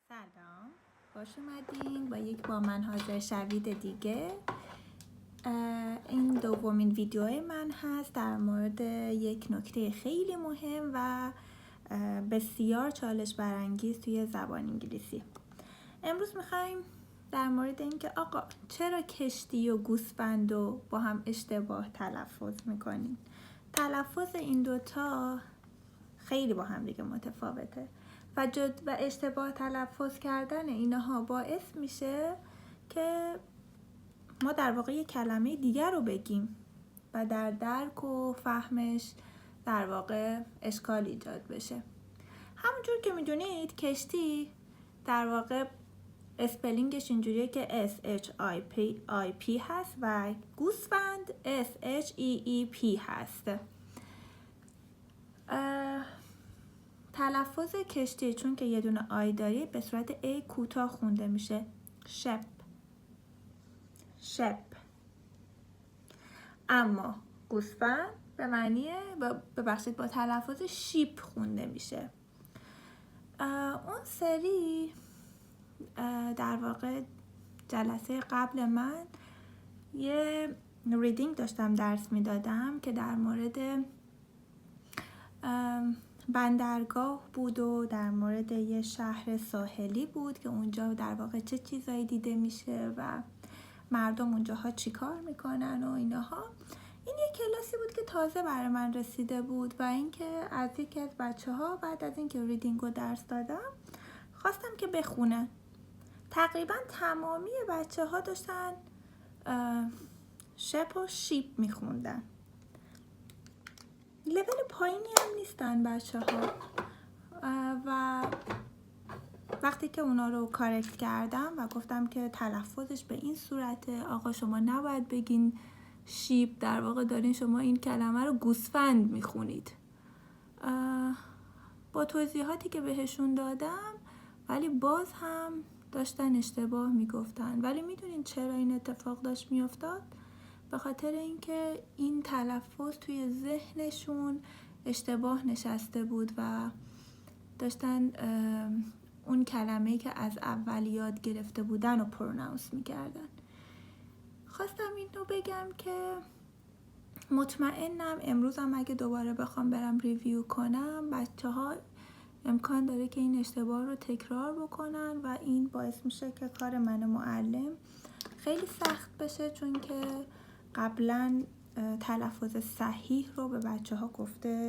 سلام، خوش اومدین با من حاضر شوید دیگه. این دومین ویدیو من هست در مورد یک نکته خیلی مهم و بسیار چالش برانگیز توی زبان انگلیسی. امروز میخوایم در مورد اینکه آقا چرا کشتی و گوسفند رو با هم اشتباه تلفظ میکنین. تلفظ این دوتا خیلی با هم دیگه متفاوته و اشتباه تلفظ کردن اینها باعث میشه که ما در واقع یک کلمه دیگر رو بگیم و در درک و فهمش در واقع اشکال ایجاد بشه. همونجور که میدونید کشتی در واقع اسپلینگش اینجوریه که SHIP هست و گوسفند SHEEP هست. تلفظ کشتی چون که یه دونه آی داری به صورت ای کوتاه خونده میشه شپ. اما گوسفند به معنی با تلفظ شیپ خونده میشه. اون سری در واقع جلسه قبل من یه ریدینگ داشتم درس میدادم که در مورد بندرگاه بود و در مورد یه شهر ساحلی بود که اونجا در واقع چه چیزایی دیده میشه و مردم اونجاها چی کار میکنن و اینها. این یه کلاسی بود که تازه برای من رسیده بود و اینکه از یکی از بچه‌ها بعد از اینکه ریدینگ رو درس دادم خواستم که بخونن. تقریبا تمامی بچه‌ها داشتن شپ و شیپ میخوندن. لول پایینی هم نیستن بچه‌ها و وقتی که اونا رو کارکت کردم و گفتم که تلفظش به این صورته، آقا شما نباید بگین شیپ، در واقع دارین شما این کلمه رو گوسفند میخونید. با توضیحاتی که بهشون دادم ولی باز هم داشتن اشتباه میگفتن. ولی میدونین چرا این اتفاق داشت میافتاد؟ به خاطر اینکه این تلفظ توی ذهنشون اشتباه نشسته بود و داشتن اون کلمه‌ای که از اول یاد گرفته بودن رو پرونانس میکردن. خواستم این رو بگم که مطمئنم امروز هم اگه دوباره بخوام برم ریویو کنم بچه‌ها امکان داره که این اشتباه رو تکرار بکنن و این باعث میشه که کار من معلم خیلی سخت بشه، چون که قبلا تلفظ صحیح رو به بچه‌ها گفته